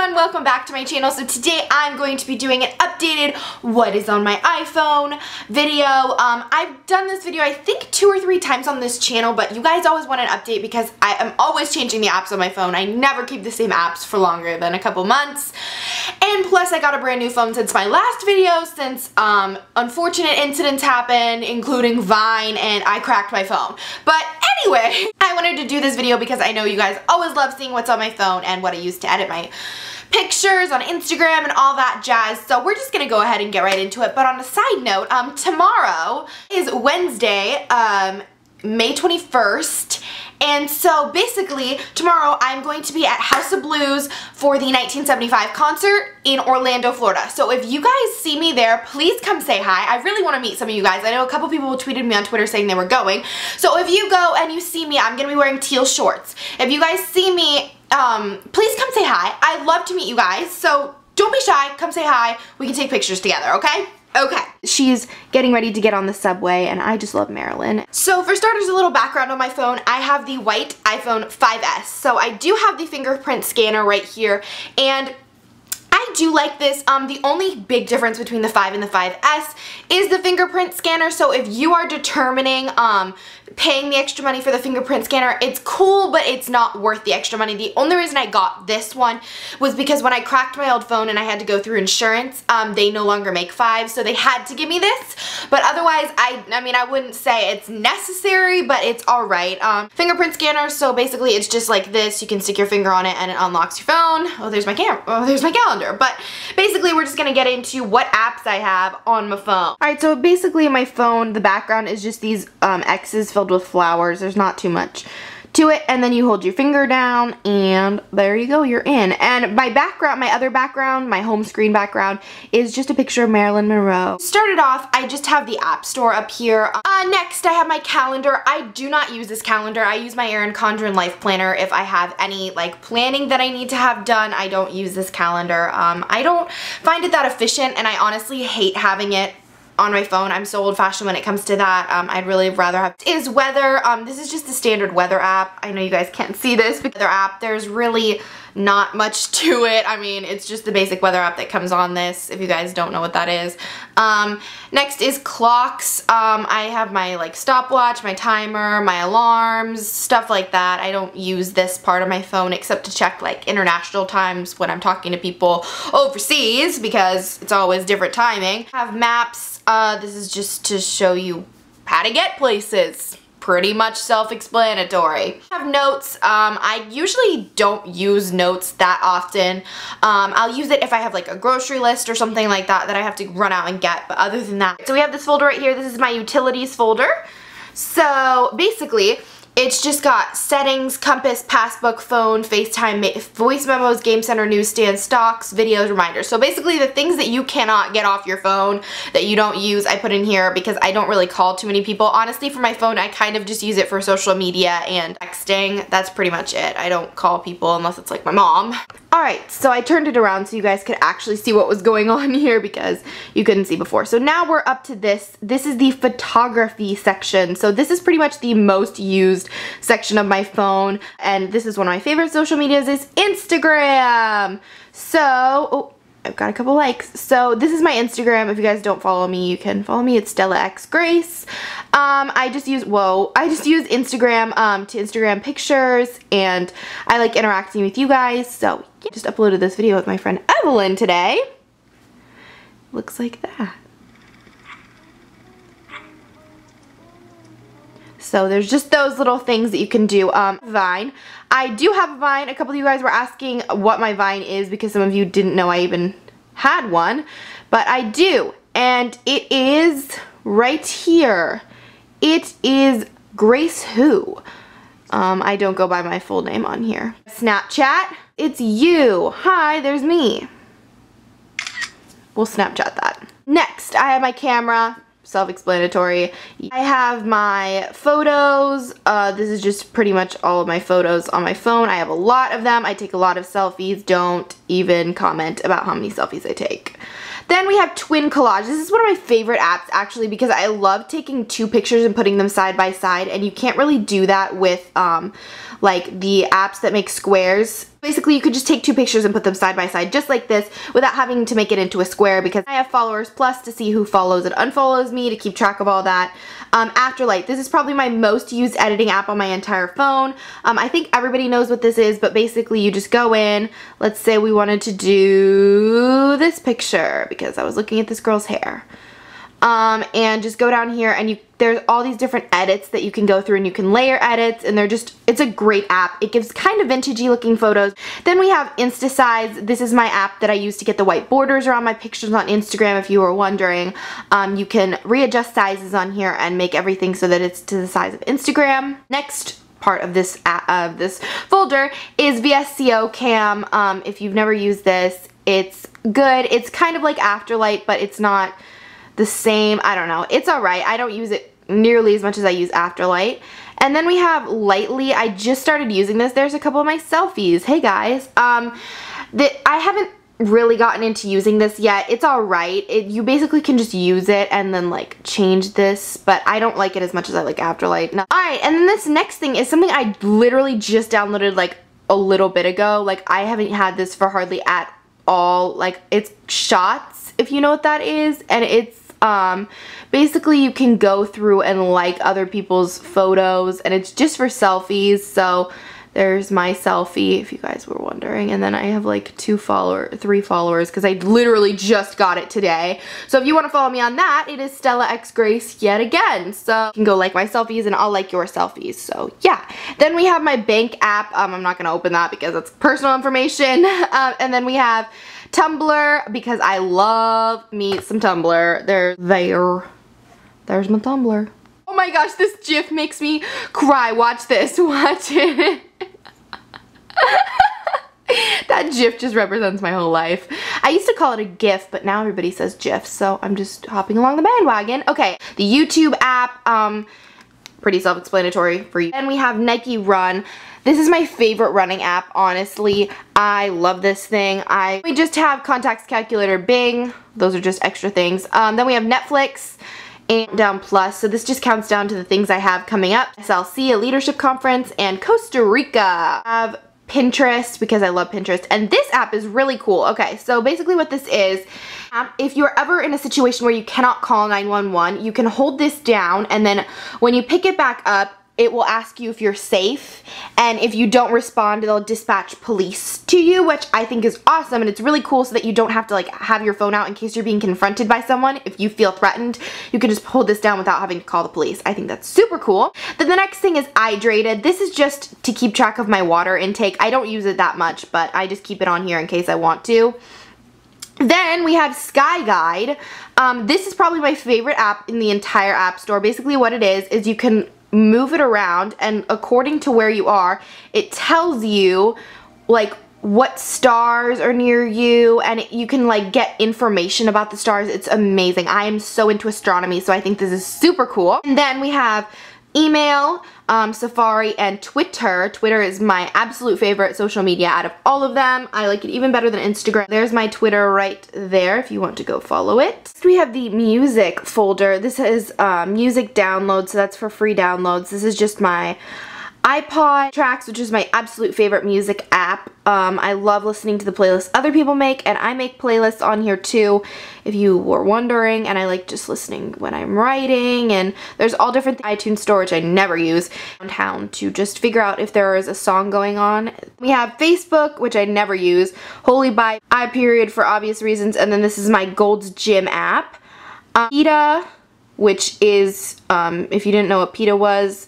everyone, welcome back to my channel. So today I'm going to be doing an updated what is on my iPhone video. I've done this video I think 2 or 3 times on this channel, but you guys always want an update because I am always changing the apps on my phone. I never keep the same apps for longer than a couple months. And plus I got a brand new phone since my last video, since unfortunate incidents happened, including Vine, and I cracked my phone. But anyway, I wanted to do this video because I know you guys always love seeing what's on my phone and what I use to edit my pictures on Instagram and all that jazz. So we're just gonna go ahead and get right into it. But on a side note, tomorrow is Wednesday, May 21st. And so basically tomorrow I'm going to be at House of Blues for the 1975 concert in Orlando, Florida. So if you guys see me there, please come say hi. I really want to meet some of you guys. I know a couple people tweeted me on Twitter saying they were going. So if you go and you see me, I'm going to be wearing teal shorts. If you guys see me, please come say hi. I'd love to meet you guys. So don't be shy. Come say hi. We can take pictures together, okay? Okay, she's getting ready to get on the subway and I just love Marilyn. So for starters, a little background on my phone. I have the white iPhone 5S. So I do have the fingerprint scanner right here, and I do like this. The only big difference between the 5 and the 5S is the fingerprint scanner. So if you are determining paying the extra money for the fingerprint scanner, it's cool, but it's not worth the extra money. The only reason I got this one was because when I cracked my old phone and I had to go through insurance, they no longer make 5, so they had to give me this. But otherwise, I mean, I wouldn't say it's necessary, but it's alright. Fingerprint scanner, so basically it's just like this. You can stick your finger on it and it unlocks your phone. Oh, there's my camera. Oh, there's my calendar. But basically, we're just gonna get into what apps I have on my phone. Alright, so basically my phone, the background is just these X's filled with flowers. There's not too much to it, and then you hold your finger down and there you go, you're in. And my background, my other background, my home screen background is just a picture of Marilyn Monroe. Started off, I just have the App Store up here. Next I have my calendar. I do not use this calendar. I use my Erin Condren Life Planner if I have any like planning that I need to have done. I don't use this calendar. I don't find it that efficient, and I honestly hate having it on my phone. I'm so old-fashioned when it comes to that. I'd really rather have is weather. This is just the standard weather app. I know you guys can't see this, but weather app, there's really not much to it. I mean, it's just the basic weather app that comes on this, if you guys don't know what that is. Next is clocks. I have my like stopwatch, my timer, my alarms, stuff like that. I don't use this part of my phone except to check like international times when I'm talking to people overseas, because it's always different timing. I have maps. This is just to show you how to get places. Pretty much self-explanatory. I have notes. I usually don't use notes that often. I'll use it if I have like a grocery list or something like that that I have to run out and get, but other than that. So we have this folder right here. This is my utilities folder. So basically, it's just got settings, compass, passbook, phone, FaceTime, voice memos, game center, newsstand, stocks, videos, reminders. So basically the things that you cannot get off your phone that you don't use, I put in here because I don't really call too many people. Honestly, for my phone, I kind of just use it for social media and texting. That's pretty much it. I don't call people unless it's like my mom. Alright, so I turned it around so you guys could actually see what was going on here because you couldn't see before. So now we're up to this. This is the photography section. So this is pretty much the most used section of my phone, and this is one of my favorite social medias is Instagram. So, oh, I've got a couple likes. So this is my Instagram. If you guys don't follow me, you can follow me. It's Stella X Grace. I just use Instagram to Instagram pictures, and I like interacting with you guys. So yeah, just uploaded this video with my friend Evelyn today. Looks like that. So there's just those little things that you can do. Vine. I do have a Vine. A couple of you guys were asking what my Vine is because some of you didn't know I even had one. But I do. And it is right here. It is Grace Who. I don't go by my full name on here. Snapchat. It's you. Hi, there's me. We'll Snapchat that. Next, I have my camera. Self-explanatory. I have my photos. This is just pretty much all of my photos on my phone. I have a lot of them. I take a lot of selfies. Don't even comment about how many selfies I take. Then we have Twin Collage. This is one of my favorite apps actually because I love taking 2 pictures and putting them side by side, and you can't really do that with like the apps that make squares. Basically, you could just take two pictures and put them side by side just like this without having to make it into a square, because I have followers plus to see who follows and unfollows me, to keep track of all that. Afterlight, this is probably my most used editing app on my entire phone. I think everybody knows what this is, but basically you just go in, let's say we wanted to do this picture because I was looking at this girl's hair. And just go down here and there's all these different edits that you can go through, and you can layer edits, and it's a great app. It gives kind of vintagey looking photos. Then we have InstaSize. This is my app that I use to get the white borders around my pictures on Instagram, if you were wondering. You can readjust sizes on here and make everything so that it's to the size of Instagram. Next part of this folder is VSCO Cam. If you've never used this, it's good. It's kind of like Afterlight, but it's not the same. I don't know. It's alright. I don't use it nearly as much as I use Afterlight. And then we have Lightly. I just started using this. There's a couple of my selfies. Hey guys. I haven't really gotten into using this yet. It's alright. You basically can just use it and then like change this, but I don't like it as much as I like Afterlight. No. Alright, and then this next thing is something I literally just downloaded like a little bit ago. Like I haven't had this for hardly at all. Like it's Shots, if you know what that is, and it's basically you can go through and like other people's photos, and it's just for selfies. So there's my selfie, if you guys were wondering, and then I have like 3 followers because I literally just got it today. So if you want to follow me on that, it is Stella X Grace yet again. So you can go like my selfies and I'll like your selfies. So yeah. Then we have my bank app. I'm not going to open that because that's personal information. And then we have Tumblr, because I love me some Tumblr. There's my Tumblr. Oh my gosh, this GIF makes me cry. Watch this. Watch it. That GIF just represents my whole life. I used to call it a GIF, but now everybody says GIF, so I'm just hopping along the bandwagon. Okay, the YouTube app, pretty self-explanatory for you. And we have Nike Run. This is my favorite running app, honestly. I love this thing. We just have Contacts Calculator, Bing. Those are just extra things. Then we have Netflix and Down Plus. So this just counts down to the things I have coming up. SLC, a leadership conference, and Costa Rica. I have Pinterest because I love Pinterest, and this app is really cool. Okay, so basically what this is, if you're ever in a situation where you cannot call 911, you can hold this down, and then when you pick it back up, it will ask you if you're safe, and if you don't respond, they'll dispatch police to you, which I think is awesome, and it's really cool so that you don't have to like have your phone out in case you're being confronted by someone. If you feel threatened, you can just hold this down without having to call the police. I think that's super cool. Then the next thing is iHydrated. This is just to keep track of my water intake. I don't use it that much, but I just keep it on here in case I want to. Then we have Sky Guide. This is probably my favorite app in the entire app store. Basically what it is you can move it around, and according to where you are, it tells you like what stars are near you, and you can like get information about the stars. It's amazing. I am so into astronomy, so I think this is super cool. And then we have email, Safari, and Twitter. Twitter is my absolute favorite social media out of all of them. I like it even better than Instagram. There's my Twitter right there if you want to go follow it. Next we have the music folder. This is music downloads, so that's for free downloads. This is just my iPod Tracks, which is my absolute favorite music app. I love listening to the playlists other people make, and I make playlists on here too, if you were wondering, and I like just listening when I'm writing, and there's all different iTunes Store, which I never use, downtown to just figure out if there is a song going on. We have Facebook, which I never use, Holy by I period for obvious reasons, and then this is my Gold's Gym app. PETA, which is, if you didn't know what PETA was,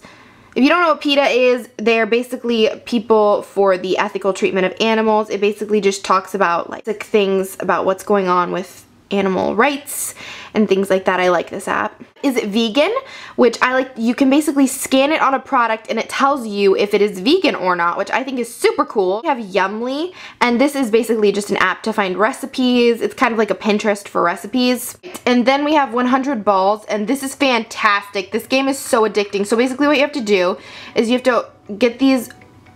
if you don't know what PETA is, they're basically people for the ethical treatment of animals. It basically just talks about like things about what's going on with animal rights and things like that. I like this app. Is it vegan? Which I like. You can basically scan it on a product and it tells you if it is vegan or not, which I think is super cool. We have Yumly, and this is basically just an app to find recipes. It's kind of like a Pinterest for recipes. And then we have 100 Balls, and this is fantastic. This game is so addicting. So basically what you have to do is you have to get these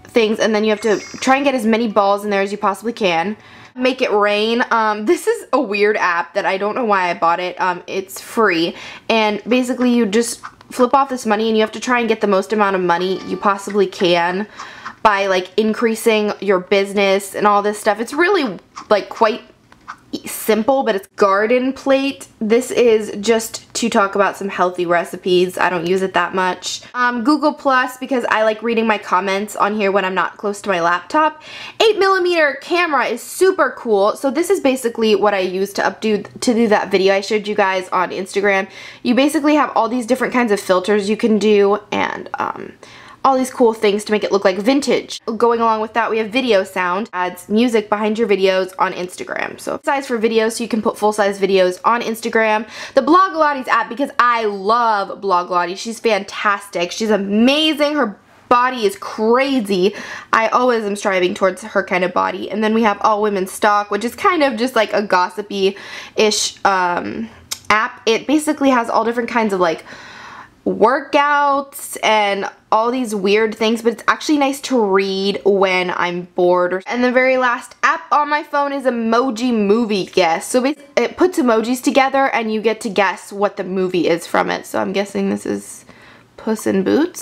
things, and then you have to try and get as many balls in there as you possibly can. Make It Rain. This is a weird app that I don't know why I bought it. It's free, and basically you just flip off this money and you have to try and get the most amount of money you possibly can. by like increasing your business and all this stuff. It's really like quite simple, but it's garden plate. This is just to talk about some healthy recipes. I don't use it that much. Google Plus, because I like reading my comments on here when I'm not close to my laptop. 8mm camera is super cool. So this is basically what I use to do that video I showed you guys on Instagram. You basically have all these different kinds of filters you can do, and all these cool things to make it look like vintage. Going along with that, we have video sound, adds music behind your videos on Instagram. So size for videos, so you can put full-size videos on Instagram. The Blogilates app, because I love Blogilates. She's fantastic. She's amazing. Her body is crazy. I always am striving towards her kind of body. And then we have All Women's Stock, which is kind of just like a gossipy-ish app. It basically has all different kinds of like workouts and all these weird things, but it's actually nice to read when I'm bored. And the very last app on my phone is Emoji Movie Guess. So basically it puts emojis together and you get to guess what the movie is from it. So I'm guessing this is Puss in Boots.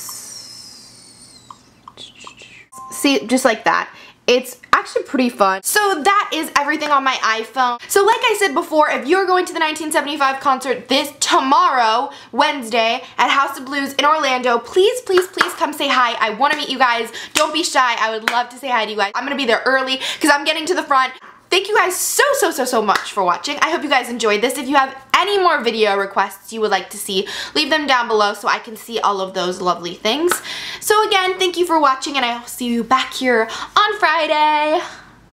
See, just like that. It's actually pretty fun. So that is everything on my iPhone. So like I said before, if you're going to the 1975 concert tomorrow, Wednesday, at House of Blues in Orlando, please, please, please come say hi. I want to meet you guys. Don't be shy. I would love to say hi to you guys. I'm going to be there early because I'm getting to the front. Thank you guys so much for watching. I hope you guys enjoyed this. If you have any more video requests you would like to see, leave them down below so I can see all of those lovely things. So again, thank you for watching, and I'll see you back here on Friday.